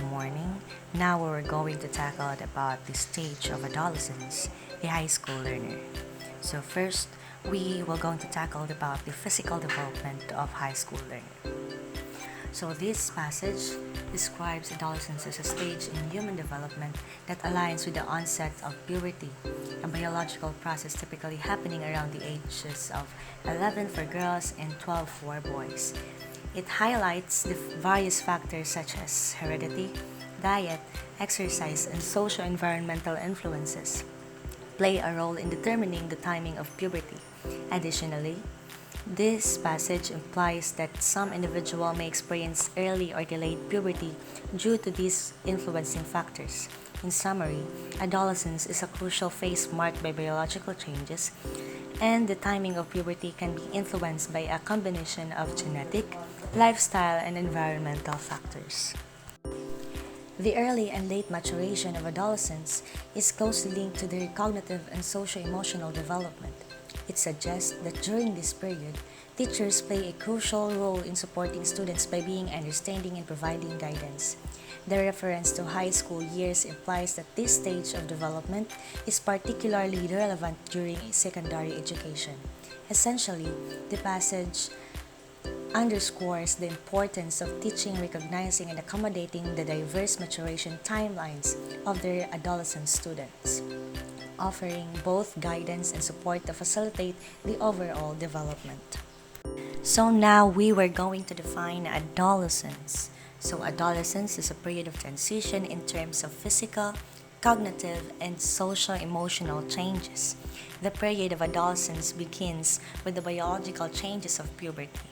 morning. Now we're going to tackle about the stage of adolescence, a high school learner. So first, we will going to tackle about the physical development of high school learner. So this passage describes adolescence as a stage in human development that aligns with the onset of puberty, a biological process typically happening around the ages of 11 for girls and 12 for boys. It highlights the various factors such as heredity, diet, exercise, and socio-environmental influences play a role in determining the timing of puberty. Additionally, this passage implies that some individual may experience early or delayed puberty due to these influencing factors. In summary, adolescence is a crucial phase marked by biological changes, and the timing of puberty can be influenced by a combination of genetic, lifestyle, and environmental factors. The early and late maturation of adolescence is closely linked to their cognitive and socio-emotional development. It suggests that during this period, teachers play a crucial role in supporting students by being understanding and providing guidance. The reference to high school years implies that this stage of development is particularly relevant during secondary education. Essentially, the passage underscores the importance of teaching, recognizing, and accommodating the diverse maturation timelines of their adolescent students, offering both guidance and support to facilitate the overall development. So now we were going to define adolescence. So adolescence is a period of transition in terms of physical, cognitive, and social emotional changes. The period of adolescence begins with the biological changes of puberty.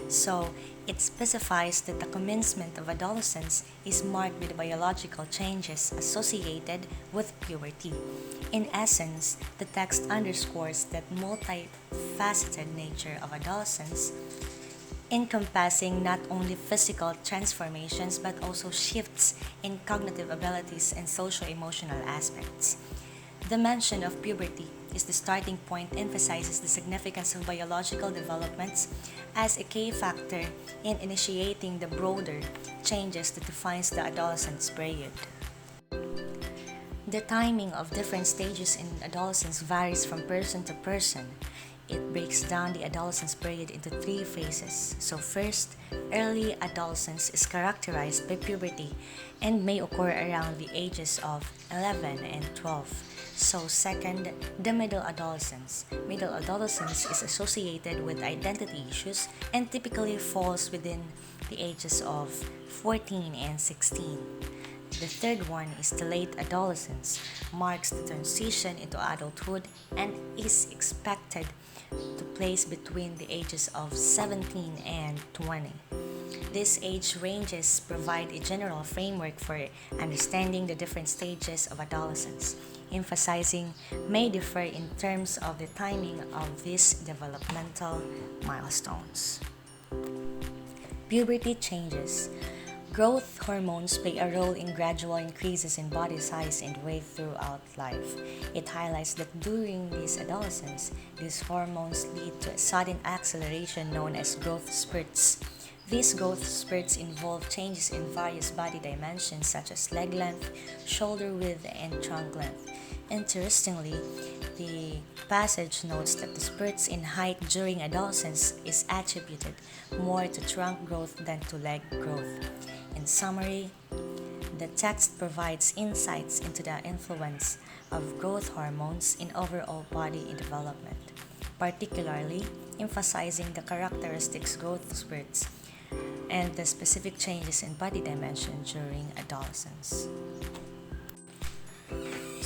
So, it specifies that the commencement of adolescence is marked with biological changes associated with puberty. In essence, the text underscores that multifaceted nature of adolescence, encompassing not only physical transformations but also shifts in cognitive abilities and social-emotional aspects. The mention of puberty is the starting point emphasizes the significance of biological developments as a key factor in initiating the broader changes that defines the adolescence period. The timing of different stages in adolescence varies from person to person. It breaks down the adolescence period into three phases. So first, early adolescence is characterized by puberty and may occur around the ages of 11 and 12. So second, the middle adolescence. Middle adolescence is associated with identity issues and typically falls within the ages of 14 and 16. The third one is the late adolescence, marks the transition into adulthood and is expected to place between the ages of 17 and 20. These age ranges provide a general framework for understanding the different stages of adolescence. Emphasizing may differ in terms of the timing of these developmental milestones. Puberty changes. Growth hormones play a role in gradual increases in body size and weight throughout life. It highlights that during this adolescence, these hormones lead to a sudden acceleration known as growth spurts. These growth spurts involve changes in various body dimensions such as leg length, shoulder width, and trunk length. Interestingly, the passage notes that the spurts in height during adolescence is attributed more to trunk growth than to leg growth. In summary, the text provides insights into the influence of growth hormones in overall body development, particularly emphasizing the characteristics growth spurts and the specific changes in body dimension during adolescence.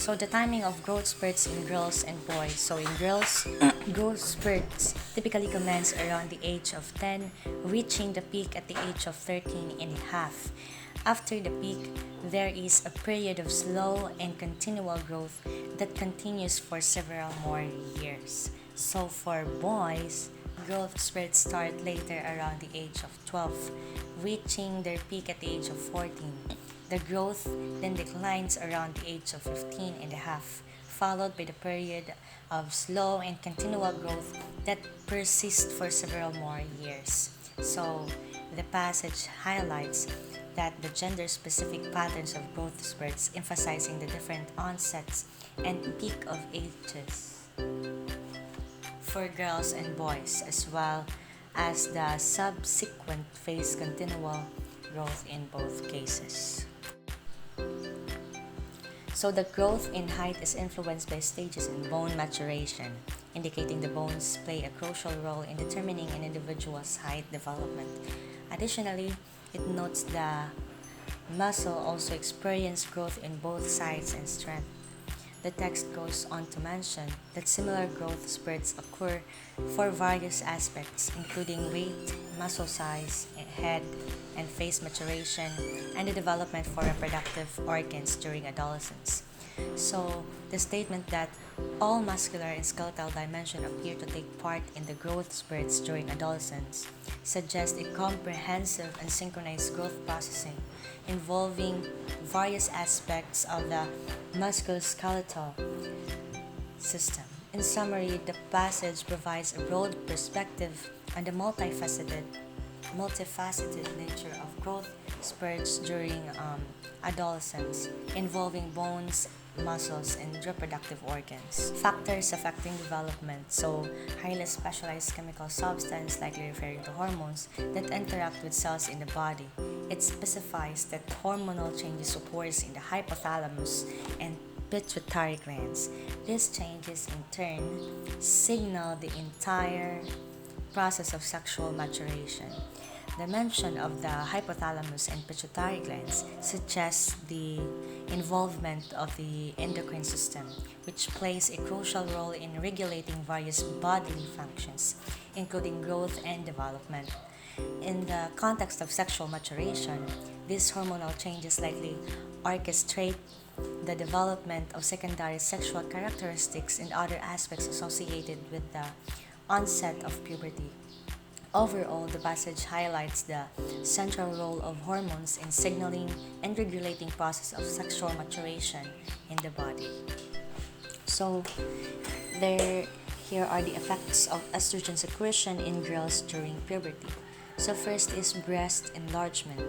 So the timing of growth spurts in girls and boys. So in girls, growth spurts typically commence around the age of 10, reaching the peak at the age of 13 and a half. After the peak, there is a period of slow and continual growth that continues for several more years. So for boys, growth spurts start later around the age of 12, reaching their peak at the age of 14. The growth then declines around the age of 15 and a half, followed by the period of slow and continual growth that persists for several more years. So, the passage highlights that the gender-specific patterns of growth spurts, emphasizing the different onsets and peak of ages for girls and boys, as well as the subsequent phase continual growth in both cases. So the growth in height is influenced by stages in bone maturation, indicating the bones play a crucial role in determining an individual's height development. Additionally, it notes the muscle also experience growth in both size and strength. The text goes on to mention that similar growth spurts occur for various aspects, including weight, muscle size, head and face maturation, and the development for reproductive organs during adolescence. So, the statement that all muscular and skeletal dimensions appear to take part in the growth spurts during adolescence suggests a comprehensive and synchronized growth processing involving various aspects of the musculoskeletal system. In summary, the passage provides a broad perspective on the multifaceted nature of growth spurts during adolescence, involving bones, muscles, and reproductive organs. Factors affecting development, so highly specialized chemical substance, likely referring to hormones, that interact with cells in the body. It specifies that hormonal changes occurs in the hypothalamus and pituitary glands. These changes in turn signal the entire process of sexual maturation. The mention of the hypothalamus and pituitary glands suggests the involvement of the endocrine system, which plays a crucial role in regulating various bodily functions, including growth and development. In the context of sexual maturation, these hormonal changes likely orchestrate the development of secondary sexual characteristics and other aspects associated with the onset of puberty. Overall, the passage highlights the central role of hormones in signaling and regulating process of sexual maturation in the body. So, here are the effects of estrogen secretion in girls during puberty. So first is breast enlargement.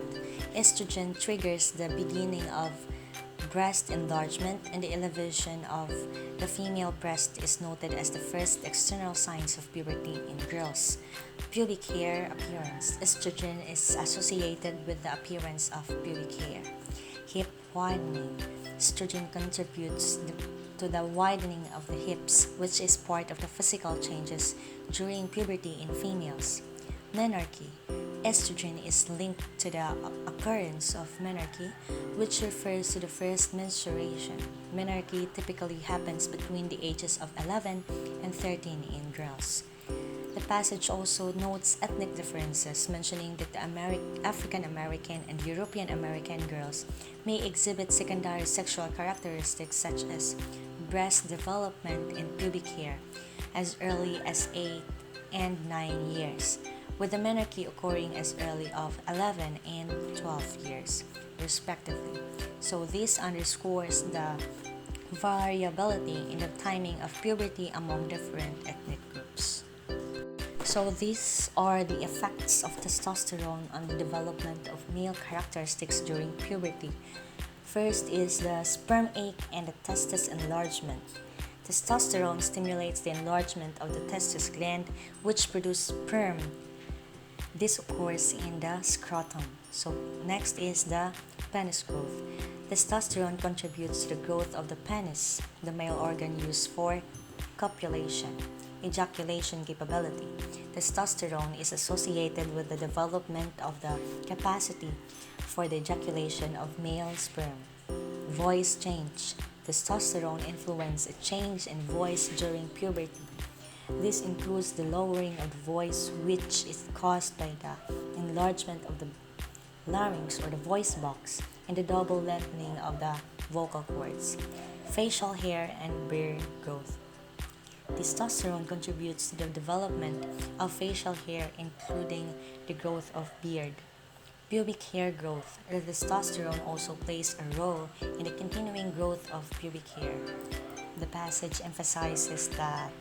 Estrogen triggers the beginning of breast enlargement, and the elevation of the female breast is noted as the first external signs of puberty in girls. Pubic hair appearance. Estrogen is associated with the appearance of pubic hair. Hip widening. Estrogen contributes to the widening of the hips, which is part of the physical changes during puberty in females. Menarche. Estrogen is linked to the occurrence of menarche, which refers to the first menstruation. Menarche typically happens between the ages of 11 and 13 in girls. The passage also notes ethnic differences, mentioning that the African American and European American girls may exhibit secondary sexual characteristics such as breast development and pubic hair as early as 8 and 9 years, with the menarche occurring as early of 11 and 12 years, respectively. So this underscores the variability in the timing of puberty among different ethnic groups. So these are the effects of testosterone on the development of male characteristics during puberty. First is the sperm ache and the testis enlargement. Testosterone stimulates the enlargement of the testis gland, which produces sperm. This occurs in the scrotum. So next is the penis growth. Testosterone contributes to the growth of the penis, the male organ used for copulation. Ejaculation capability. Testosterone is associated with the development of the capacity for the ejaculation of male sperm. Voice change. Testosterone influences a change in voice during puberty. This includes the lowering of the voice, which is caused by the enlargement of the larynx or the voice box and the double lengthening of the vocal cords. Facial hair and beard growth. Testosterone contributes to the development of facial hair, including the growth of beard. Pubic hair growth. The testosterone also plays a role in the continuing growth of pubic hair. The passage emphasizes that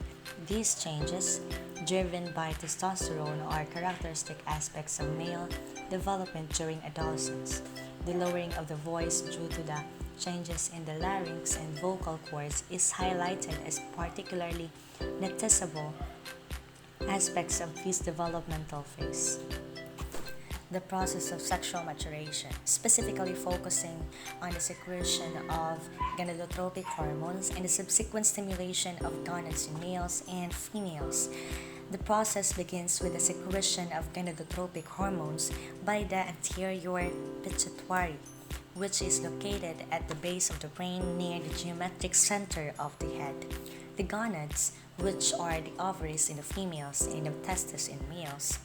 these changes driven by testosterone, are characteristic aspects of male development during adolescence. The lowering of the voice due to the changes in the larynx and vocal cords is highlighted as particularly noticeable aspects of this developmental phase. The process of sexual maturation, specifically focusing on the secretion of gonadotropic hormones and the subsequent stimulation of gonads in males and females. The process begins with the secretion of gonadotropic hormones by the anterior pituitary, which is located at the base of the brain near the geometric center of the head. The gonads, which are the ovaries in the females and the testes in males,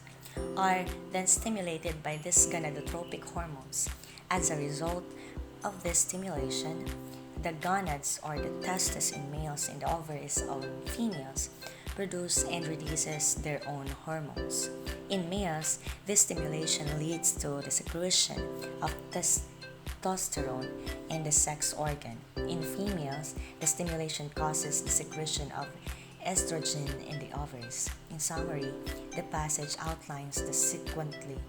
are then stimulated by these gonadotropic hormones. As a result of this stimulation, the gonads or the testes in males and the ovaries of females produce and releases their own hormones. In males, this stimulation leads to the secretion of testosterone in the sex organ. In females, the stimulation causes the secretion of estrogen in the ovaries. In summary, the passage outlines the sequentially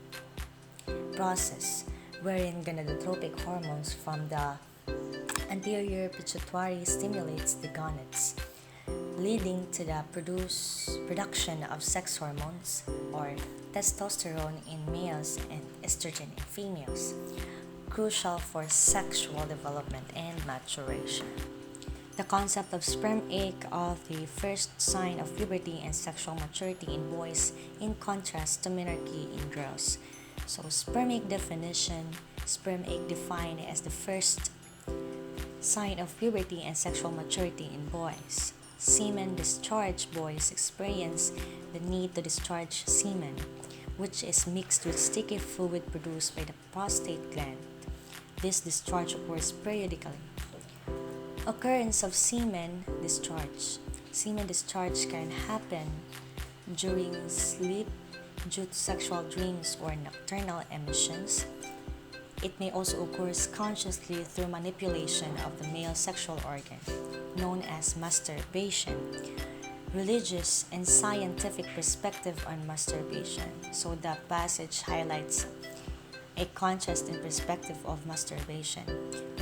process wherein gonadotropic hormones from the anterior pituitary stimulates the gonads, leading to the production of sex hormones or testosterone in males and estrogen in females, crucial for sexual development and maturation. The concept of sperm ache of the first sign of puberty and sexual maturity in boys in contrast to menarche in girls. So sperm ache definition, sperm ache defined as the first sign of puberty and sexual maturity in boys. Semen discharge boys experience the need to discharge semen, which is mixed with sticky fluid produced by the prostate gland. This discharge occurs periodically. Occurrence of semen discharge. Semen discharge can happen during sleep due to sexual dreams or nocturnal emissions. It may also occur consciously through manipulation of the male sexual organ, known as masturbation. Religious and scientific perspective on masturbation. So the passage highlights a contrast in perspective of masturbation.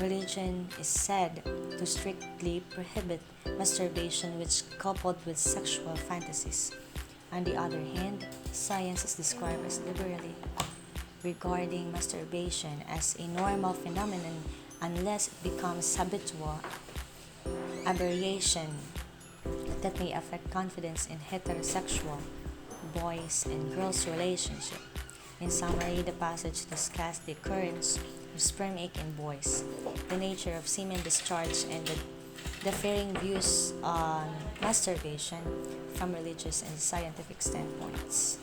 Religion is said to strictly prohibit masturbation which coupled with sexual fantasies. On the other hand, science is described as liberally regarding masturbation as a normal phenomenon unless it becomes habitual aberration that may affect confidence in heterosexual boys and girls relationship. In summary, the passage discussed the occurrence of sperm ache in boys, the nature of semen discharge, and the differing views on masturbation from religious and scientific standpoints.